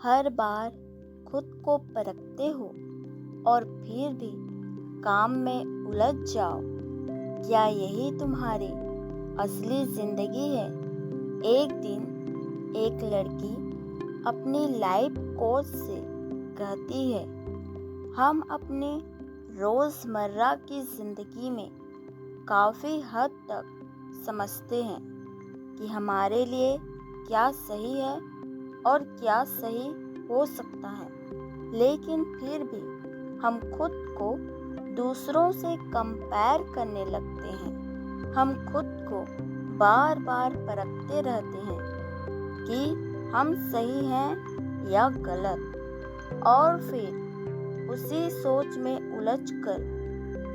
हर बार खुद को परखते हो और फिर भी काम में उलझ जाओ। क्या यही तुम्हारी असली जिंदगी है? एक दिन एक लड़की अपनी लाइफ कोच से कहती है, हम अपने रोज़मर्रा की ज़िंदगी में काफ़ी हद तक समझते हैं कि हमारे लिए क्या सही है और क्या सही हो सकता है, लेकिन फिर भी हम खुद को दूसरों से कंपेयर करने लगते हैं। हम खुद को बार बार परखते रहते हैं कि हम सही हैं या गलत, और फिर उसी सोच में उलझकर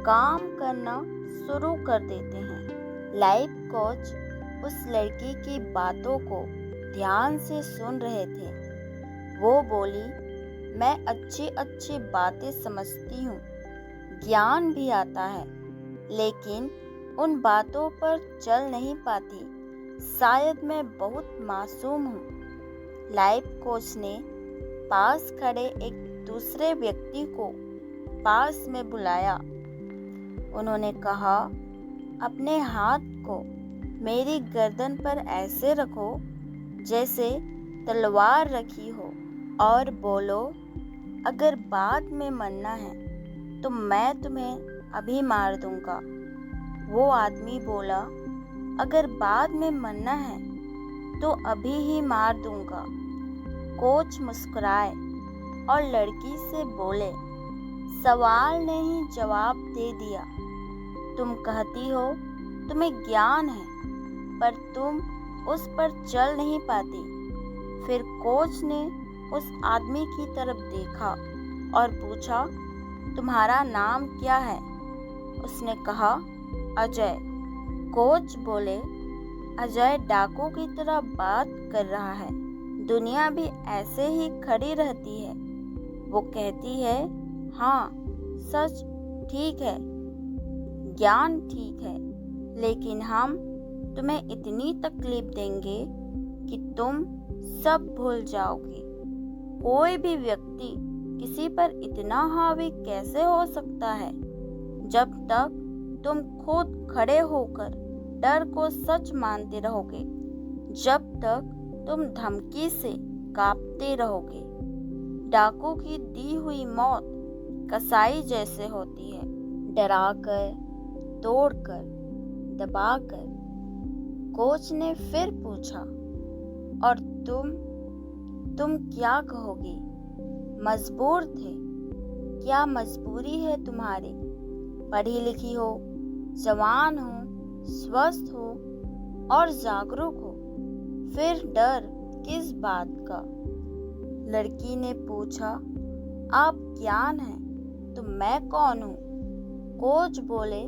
काम करना शुरू कर देते हैं। लाइफ कोच उस लड़की की बातों को ध्यान से सुन रहे थे। वो बोली, मैं अच्छी अच्छी बातें समझती हूँ, ज्ञान भी आता है, लेकिन उन बातों पर चल नहीं पाती। शायद मैं बहुत मासूम हूँ। लाइफ कोच ने पास खड़े एक दूसरे व्यक्ति को पास में बुलाया। उन्होंने कहा, अपने हाथ को मेरी गर्दन पर ऐसे रखो जैसे तलवार रखी हो और बोलो, अगर बाद में मरना है तो मैं तुम्हें अभी मार दूंगा। वो आदमी बोला, अगर बाद में मरना है तो अभी ही मार दूंगा। कोच मुस्कुराए और लड़की से बोले, सवाल ने ही जवाब दे दिया। तुम कहती हो तुम्हें ज्ञान है, पर तुम उस पर चल नहीं पाती। फिर कोच ने उस आदमी की तरफ देखा और पूछा, तुम्हारा नाम क्या है? उसने कहा, अजय। कोच बोले, अजय डाकू की तरह बात कर रहा है। दुनिया भी ऐसे ही खड़ी रहती है। वो कहती है, हाँ सच ठीक है, ज्ञान ठीक है, लेकिन हम तुम्हें इतनी तकलीफ देंगे कि तुम सब भूल जाओगे। कोई भी व्यक्ति किसी पर इतना हावी कैसे हो सकता है? जब तक तुम खुद खड़े होकर डर को सच मानते रहोगे, जब तक तुम धमकी से कांपते रहोगे। डाकू की दी हुई मौत कसाई जैसे होती है, डराकर, तोड़कर, दबाकर। कोच ने फिर पूछा, और तुम क्या कहोगी? मजबूर थे। क्या मजबूरी है तुम्हारी? पढ़ी लिखी हो, जवान हो, स्वस्थ हो और जागरूक हो, फिर डर किस बात का? लड़की ने पूछा, आप ज्ञान है तो मैं कौन हूँ? कोच बोले,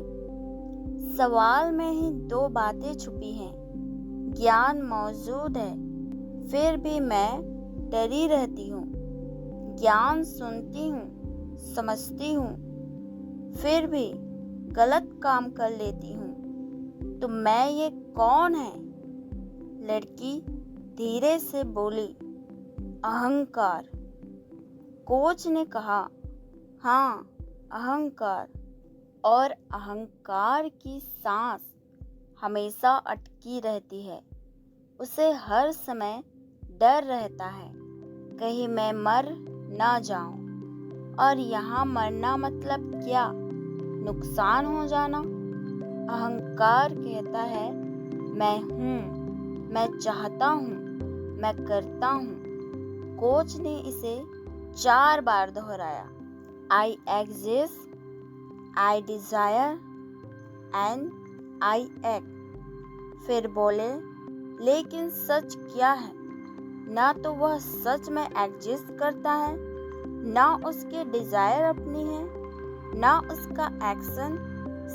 सवाल में ही दो बातें छुपी हैं। ज्ञान मौजूद है, फिर भी मैं डरी रहती हूँ। ज्ञान सुनती हूँ, समझती हूँ, फिर भी गलत काम कर लेती हूँ। तो मैं ये कौन है? लड़की धीरे से बोली, अहंकार। कोच ने कहा, हाँ अहंकार, और अहंकार की सांस हमेशा अटकी रहती है। उसे हर समय डर रहता है, कहीं मैं मर ना जाऊं। और यहाँ मरना मतलब क्या? नुकसान हो जाना। अहंकार कहता है, मैं हूँ, मैं चाहता हूँ, मैं करता हूँ। कोच ने इसे 4 बार दोहराया, I exist, I desire and I act। फिर बोले, लेकिन सच क्या है? ना तो वह सच में एग्जिस्ट करता है, ना उसके डिजायर अपनी है, ना उसका एक्शन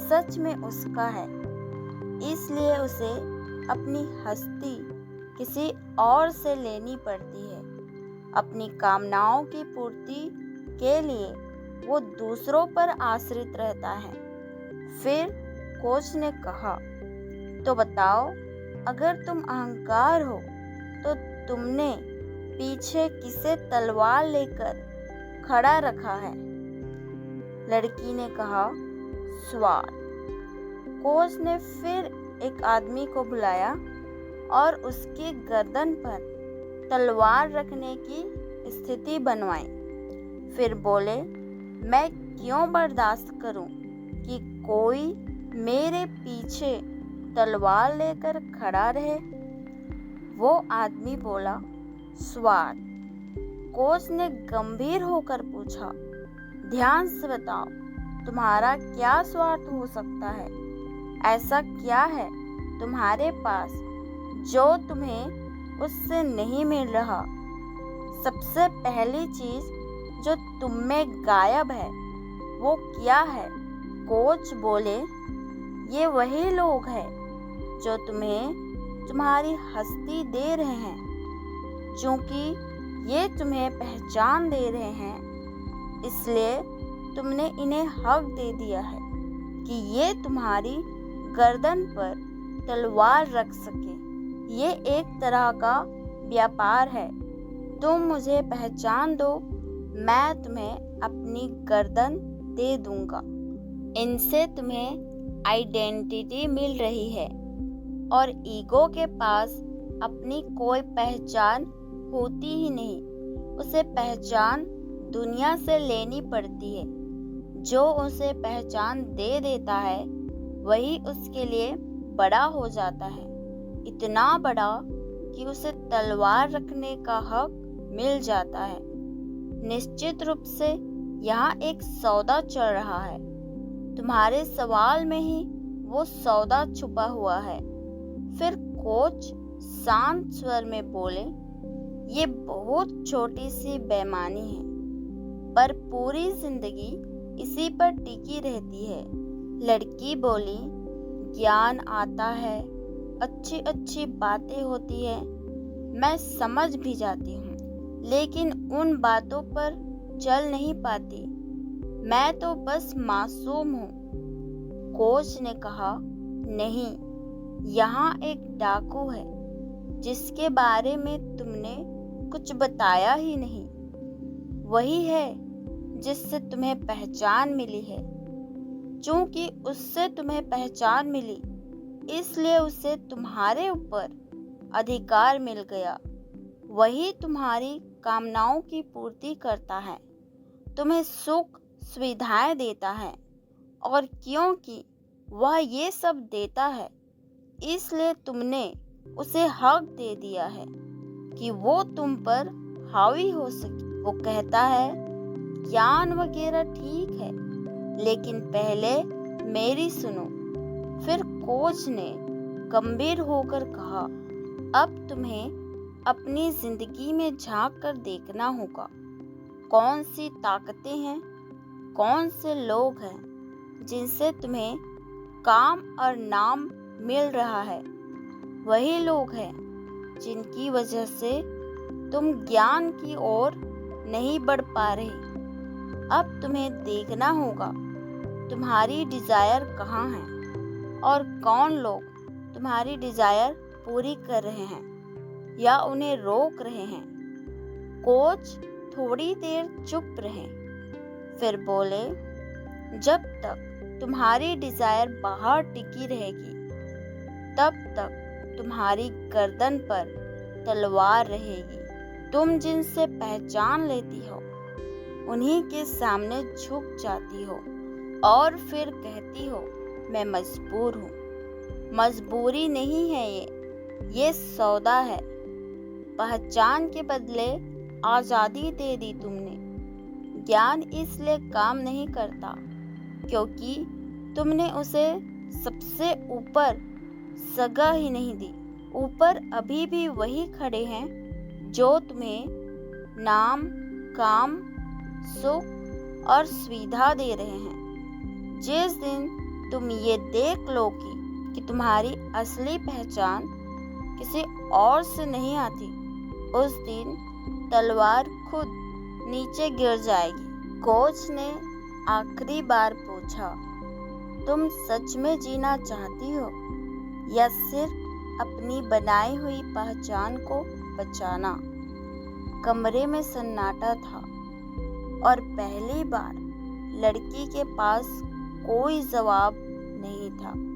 सच में उसका है। इसलिए उसे अपनी हस्ती किसी और से लेनी पड़ती है। अपनी कामनाओं की पूर्ति के लिए वो दूसरों पर आश्रित रहता है। फिर कोच ने कहा, तो बताओ, अगर तुम अहंकार हो तो तुमने पीछे किसे तलवार लेकर खड़ा रखा है? लड़की ने कहा, स्वार। कोच ने फिर एक आदमी को बुलाया और उसके गर्दन पर तलवार रखने की स्थिति बनवाई। फिर बोले, मैं क्यों बर्दाश्त करूं कि कोई मेरे पीछे तलवार लेकर खड़ा रहे? वो आदमी बोला, स्वार। कोच ने गंभीर होकर पूछा, ध्यान से बताओ, तुम्हारा क्या स्वार्थ हो सकता है? ऐसा क्या है तुम्हारे पास जो तुम्हें उससे नहीं मिल रहा? सबसे पहली चीज जो तुम में गायब है वो क्या है? कोच बोले, ये वही लोग हैं जो तुम्हें तुम्हारी हस्ती दे रहे हैं। क्योंकि ये तुम्हें पहचान दे रहे हैं, इसलिए तुमने इन्हें हक दे दिया है कि ये तुम्हारी गर्दन पर तलवार रख सके। ये एक तरह का व्यापार है। तुम मुझे पहचान दो, मैं तुम्हें अपनी गर्दन दे दूंगा। इनसे तुम्हें आइडेंटिटी मिल रही है और ईगो के पास अपनी कोई पहचान होती ही नहीं। उसे पहचान दुनिया से लेनी पड़ती है। जो उसे पहचान दे देता है वही उसके लिए बड़ा हो जाता है, इतना बड़ा कि उसे तलवार रखने का हक मिल जाता है। निश्चित रूप से यहाँ एक सौदा चल रहा है। तुम्हारे सवाल में ही वो सौदा छुपा हुआ है। फिर कोच शांत स्वर में बोले, ये बहुत छोटी सी बेईमानी है, पर पूरी जिंदगी इसी पर टिकी रहती है। लड़की बोली, ज्ञान आता है, अच्छी अच्छी बातें होती है, मैं समझ भी जाती हूँ, लेकिन उन बातों पर चल नहीं पाती। मैं तो बस मासूम हूँ। कोच ने कहा, नहीं, यहाँ एक डाकू है जिसके बारे में तुमने कुछ बताया ही नहीं। वही है जिससे तुम्हें पहचान मिली है। क्योंकि उससे तुम्हें पहचान मिली, इसलिए उसे तुम्हारे ऊपर अधिकार मिल गया। वही तुम्हारी कामनाओं की पूर्ति करता है, तुम्हें सुख सुविधाएं देता है, और क्योंकि वह ये सब देता है, इसलिए तुमने उसे हक दे दिया है कि वो तुम पर हावी हो सके। वो कहता है, ज्ञान वगैरह ठीक है, लेकिन पहले मेरी सुनो। फिर कोच ने गंभीर होकर कहा, अब तुम्हें अपनी जिंदगी में झांक कर देखना होगा। कौन सी ताकतें हैं, कौन से लोग हैं जिनसे तुम्हें काम और नाम मिल रहा है? वही लोग हैं जिनकी वजह से तुम ज्ञान की ओर नहीं बढ़ पा रहे। अब तुम्हें देखना होगा तुम्हारी डिजायर कहाँ है और कौन लोग तुम्हारी डिजायर पूरी कर रहे हैं या उन्हें रोक रहे हैं। कोच थोड़ी देर चुप रहे, फिर बोले, जब तक तुम्हारी डिजायर बाहर टिकी रहेगी, तब तक तुम्हारी गर्दन पर तलवार रहेगी। तुम जिनसे पहचान लेती हो, उन्हीं के सामने झुक जाती हो और फिर कहती हो, मैं मजबूर हूँ। मजबूरी नहीं है ये सौदा है। पहचान के बदले आजादी दे दी तुमने। ज्ञान इसलिए काम नहीं करता क्योंकि तुमने उसे सबसे ऊपर जगह ही नहीं दी। ऊपर अभी भी वही खड़े हैं जो तुम्हें नाम, काम, सुख और सुविधा दे रहे हैं। जिस दिन तुम ये देख लोगी कि तुम्हारी असली पहचान किसी और से नहीं आती, उस दिन तलवार खुद नीचे गिर जाएगी। कोच ने आखिरी बार पूछा, तुम सच में जीना चाहती हो या सिर्फ अपनी बनाई हुई पहचान को बचाना? कमरे में सन्नाटा था और पहली बार लड़की के पास कोई जवाब नहीं था।